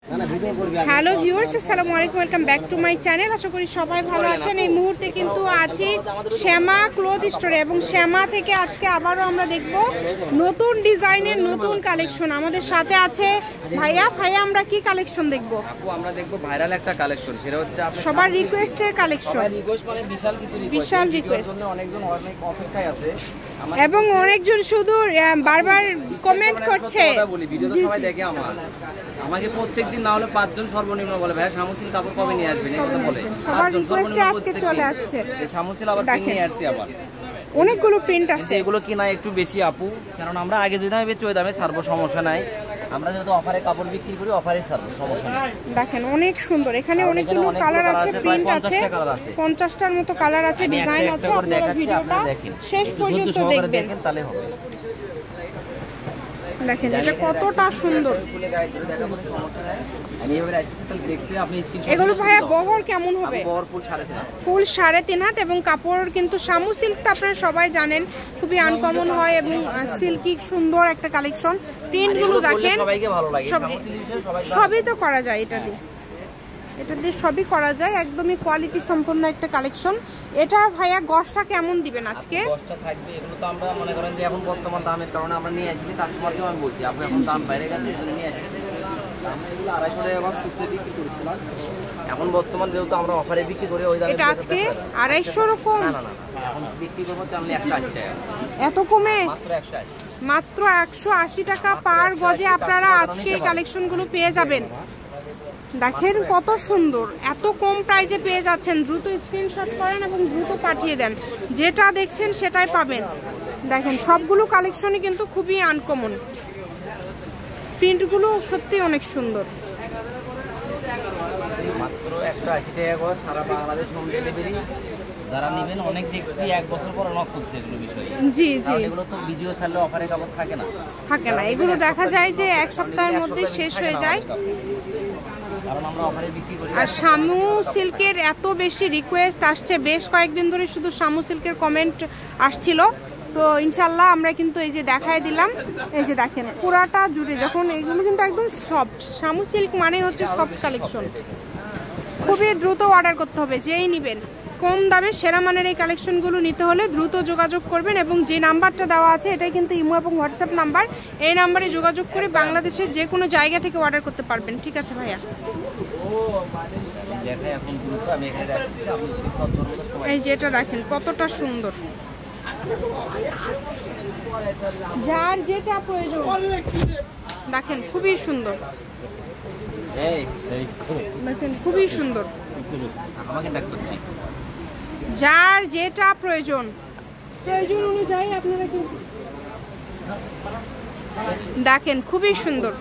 Hello viewers, আসসালামু আলাইকুম, welcome back to my channel. আশা করি সবাই ভালো আছেন। এই মুহূর্তে কিন্তু আছি শ্যামা ক্লথ স্টোরে এবং শ্যামা থেকে আজকে আবারও আমরা দেখব নতুন ডিজাইনের নতুন কালেকশন। আমাদের সাথে আছে ভাইয়া। আমরা কি কালেকশন দেখব? আপু আমরা দেখব ভাইরাল একটা কালেকশন, সেটা হচ্ছে সবার রিকোয়েস্টের কালেকশন। সবার রিকোয়েস্ট মানে বিশাল রিকোয়েস্ট, অনেকজন অনেক অপেক্ষায় আছে এবং অনেকজন শুধু বারবার কমেন্ট করছে। ভিডিওটা সবাই দেখে আমাকে প্রত্যেকদিন না হলে 5 জন সর্বনিম্ন বলে ভাই শামুসিল কাপড় কবে নিয়ে আসবেন, এই কথা বলে। সবার রিকোয়েস্টে আজকে চলে আসছে এই শামুসিল আবার নিয়ে আসছে। আবার অনেকগুলো প্রিন্ট আছে। এগুলো কি না একটু বেশি আপু, কারণ আমরা আগে যে দামে বেচি ওই দামে ছাড়বো, সমস্যা নাই। আমরা যেহেতু অফারে কাপড় বিক্রি করি, অফারে ছাড়বো, সমস্যা নাই। দেখেন অনেক সুন্দর, এখানে অনেকগুলো কালার আছে, প্রিন্ট আছে, 50টার মতো কালার আছে, ডিজাইন আছে। আপনারা ভিডিওটা শেষ পর্যন্ত দেখবেন, তাহলে হবে। দেখেন এটা কতটা সুন্দর। এগুলো ভাইয়া বহর কেমন হবে? ফুল 3.5 হাত এবং কাপড় কিন্তু শামু সিল্কটা আপনারা সবাই জানেন খুবই আনকমন হয় এবং সিল্কি সুন্দর একটা কালেকশন। প্রিন্টগুলো দেখেন, সবই তো করা যায় এটা দিয়ে সবই করা যায়। একদমই কোয়ালিটি সম্পন্ন একটা কালেকশন। এটা ভাইয়া গসটা কেমন দিবেন আজকে? গসটা থাকবে, এগুলো তো আমরা মনে করেন যে এখন বর্তমান দামের কারণে আমরা নিয়ে আসি, কাস্টমারকে আমি বলছি আপনি এখন দাম বাইরে গেছে এজন্য নিয়ে আসছি। আমরা এগুলো 250 টাকা গস খুচরা বিক্রি করছিলাম, এখন বর্তমান যেহেতু আমরা অফারে বিক্রি করি ওই দামে। এটা আজকে 250 রকম না এখন বিক্রি করব চাইলে 180 টাকা। এত কমে? মাত্র 180 টাকা পার গজে আপনারা আজকে এই কালেকশনগুলো পেয়ে যাবেন। দেখেন কত সুন্দর, এত কম প্রাইজে পেয়ে যাচ্ছেন। দ্রুত স্ক্রিনশট করেন এবং দ্রুত পাঠিয়ে দেন, যেটা দেখছেন সেটাই পাবেন। দেখেন সবগুলো কালেকশনই কিন্তু খুবই আনকমন, প্রিন্টগুলো সত্যি অনেক সুন্দর। মাত্র 180 টাকা গজ, সারা বাংলাদেশ হোম ডেলিভারি। যারা নেবেন অনেক দেখছি 1 বছর পরে নক করছে এগুলো বিষয়। জি এগুলো তো ভিডিও ছাড়লে অফারে কাপড় থাকে না। এগুলো দেখা যায় যে 1 সপ্তাহের মধ্যে শেষ হয়ে যায়। আর শামু সিল্কের এত বেশি রিকোয়েস্ট আসছে, বেশ কয়েকদিন ধরে শুধু শামু সিল্কের কমেন্ট আসছিল। তো ইনশাল্লাহ আমরা কিন্তু এই যে দেখায় দিলাম, এই যে দেখেন পুরাটা জুড়ে। যখন এগুলো কিন্তু একদম সফট, শামু সিল্ক মানে হচ্ছে সফট কালেকশন। খুবই দ্রুত অর্ডার করতে হবে, যেই নেবেন। কম দামে সেরা মানের এই কালেকশনগুলো নিতে হলে দ্রুত যোগাযোগ করবেন এবং যে নাম্বারটা দেওয়া আছে এটাই কিন্তু ইমো এবং হোয়াটসঅ্যাপ নাম্বার। এই নাম্বারে যোগাযোগ করে বাংলাদেশের যে কোনো জায়গা থেকে অর্ডার করতে পারবেন। ঠিক আছে ভাইয়া? এই যে এটা দেখেন কতটা সুন্দর, যার যেটা প্রয়োজন দেখেন খুবই সুন্দর। দেখেন খুবই সুন্দর, যার যেটা প্রয়োজন অনুযায়ী আপনারা দেখেন খুবই সুন্দর।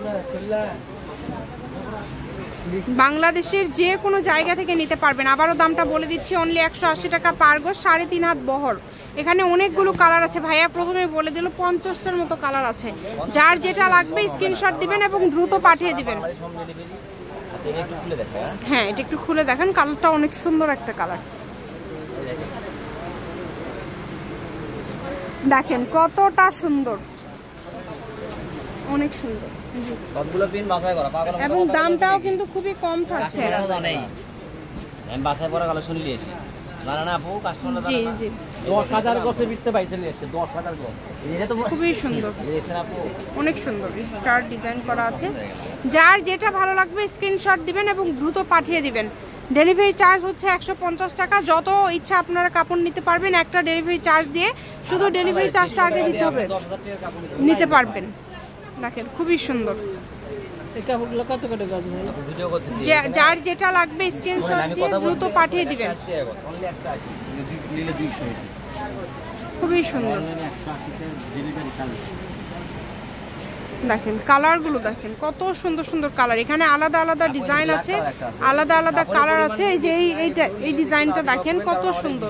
বাংলাদেশের যে কোনো জায়গা থেকে নিতে পারবেন। আবারও দামটা বলে দিচ্ছি, অনলি 180 টাকা পার গজ, 3.5 হাত বহর। এখানে অনেকগুলো কালার আছে, ভাইয়া প্রথমে বলে দিল 50টার মতো কালার আছে। যার যেটা লাগবে স্ক্রিনশট দিবেন এবং দ্রুত পাঠিয়ে দিবেন। হ্যাঁ এটা একটু খুলে দেখেন, কালারটা অনেক সুন্দর একটা কালার। দেখেন কতটা সুন্দর, অনেক সুন্দর। এবং দামটাও কিন্তু খুবই কম থাকছে। খুবই সুন্দর, অনেক সুন্দর স্টার ডিজাইন করা আছে। যার যেটা ভালো লাগবে স্ক্রিনশট দিবেন এবং দ্রুত পাঠিয়ে দিবেন। ডেলিভারি চার্জ হচ্ছে 150 টাকা। যত ইচ্ছা আপনারা কাপড় নিতে পারবেন একটা ডেলিভারি চার্জ দিয়ে, শুধু ডেলিভারি চার্জটা আগে দিতে হবে, নিতে পারবেন। দেখেন খুবই সুন্দর, যার যেটা লাগবে স্ক্রিনশট দিয়ে দ্রুত পাঠিয়ে দিবেন। খুবই সুন্দর, দেখেন কালারগুলো দেখেন কত সুন্দর সুন্দর কালার। এখানে আলাদা আলাদা ডিজাইন আছে, আলাদা আলাদা কালার আছে। এই যে এই ডিজাইনটা দেখেন কত সুন্দর।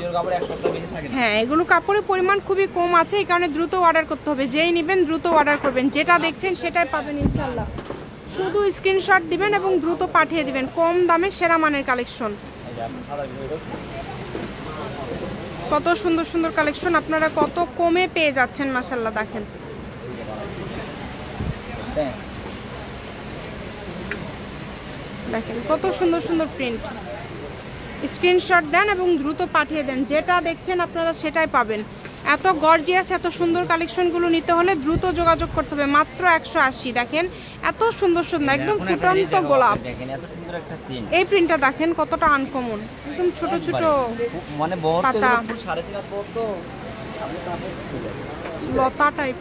হ্যাঁ এগুলো কাপড়ের পরিমাণ খুবই কম আছে, এই কারণে দ্রুত অর্ডার করতে হবে। যেই নেবেন দ্রুত অর্ডার করবেন, যেটা দেখছেন সেটাই পাবেন ইনশাল্লাহ। শুধু স্ক্রিনশট দিবেন এবং দ্রুত পাঠিয়ে দিবেন। কম দামে সেরা মানের কালেকশন, কত সুন্দর সুন্দর কালেকশন আপনারা কত কমে পেয়ে যাচ্ছেন মাশাআল্লাহ। দেখেন দেখেন কত সুন্দর সুন্দর প্রিন্ট। স্ক্রিনশট দেন এবং দ্রুত পাঠিয়ে দেন, যেটা দেখছেন আপনারা সেটাই পাবেন। এত গর্জিয়াস এত সুন্দর কালেকশনগুলো নিতে হলে দ্রুত যোগাযোগ করতে হবে। মাত্র 180। দেখেন এত সুন্দর সুন্দর একদম ফুটন্ত গোলাপ। এই প্রিন্টটা দেখেন কতটা আনকমন, একদম ছোট ছোট মানে পাতা, লতা টাইপ।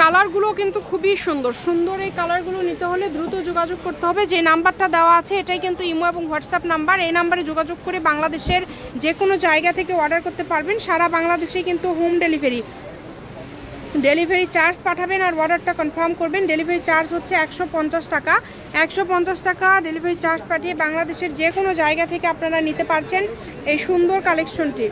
কালারগুলো কিন্তু খুবই সুন্দর সুন্দর। এই কালারগুলো নিতে হলে দ্রুত যোগাযোগ করতে হবে। যে নাম্বারটা দেওয়া আছে এটাই কিন্তু ইমো এবং হোয়াটসঅ্যাপ নাম্বার। এই নাম্বারে যোগাযোগ করে বাংলাদেশের যে কোনো জায়গা থেকে অর্ডার করতে পারবেন। সারা বাংলাদেশে কিন্তু হোম ডেলিভারি চার্জ পাঠাবেন আর অর্ডারটা কনফার্ম করবেন। ডেলিভারি চার্জ হচ্ছে 150 টাকা। 150 টাকা ডেলিভারি চার্জ পাঠিয়ে বাংলাদেশের যে কোনো জায়গা থেকে আপনারা নিতে পারছেন এই সুন্দর কালেকশনটি।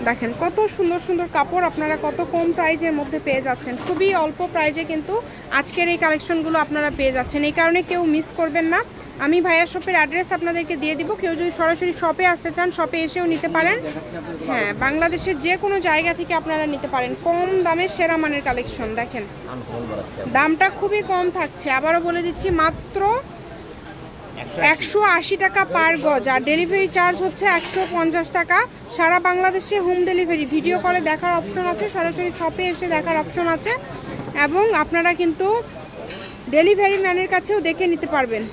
দেখেন কত সুন্দর সুন্দর কাপড় আপনারা কত কম প্রাইজের মধ্যে পেয়ে যাচ্ছেন। খুবই অল্প প্রাইজে কিন্তু আজকের এই কালেকশনগুলো আপনারা পেয়ে যাচ্ছেন। এই কারণে কেউ মিস করবেন না। আমি ভাইয়া শপের অ্যাড্রেস আপনাদেরকে দিয়ে দিব। কেউ যদি সরাসরি শপে আসতে চান শপে এসেও নিতে পারেন। হ্যাঁ, বাংলাদেশের যে কোনো জায়গা থেকে আপনারা নিতে পারেন। কম দামে সেরা মানের কালেকশন। দেখেন দামটা খুবই কম থাকছে, আবারও বলে দিচ্ছি মাত্র 180 টাকা পার গজ। আর ডেলিভারি চার্জ হচ্ছে 150 টাকা। সারা বাংলাদেশে হোম ডেলিভারি। ভিডিও করে দেখার অপশন আছে, সরাসরি শপে এসে দেখার অপশন আছে এবং আপনারা কিন্তু ডেলিভারি ম্যানের কাছেও দেখে নিতে পারবেন।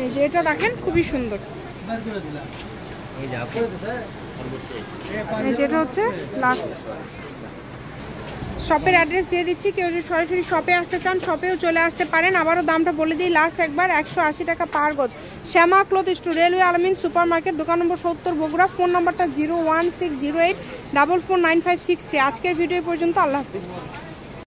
এই যে এটা দেখেন খুবই সুন্দর। যেটা হচ্ছে লাস্ট শপের অ্যাড্রেস দিয়ে দিচ্ছি। কেউ যদি সরাসরি শপে আসতে চান শপেও চলে আসতে পারেন। আবারও দামটা বলে দিই লাস্ট একবার, 180 টাকা পার গজ। শ্যামা ক্লথ স্টোর, রেলওয়ে আলমিন সুপার মার্কেট, দোকান নম্বর 70, বগুড়া। ফোন নম্বরটা 01608449563। আজকের ভিডিও পর্যন্ত। আল্লাহ হাফিজ।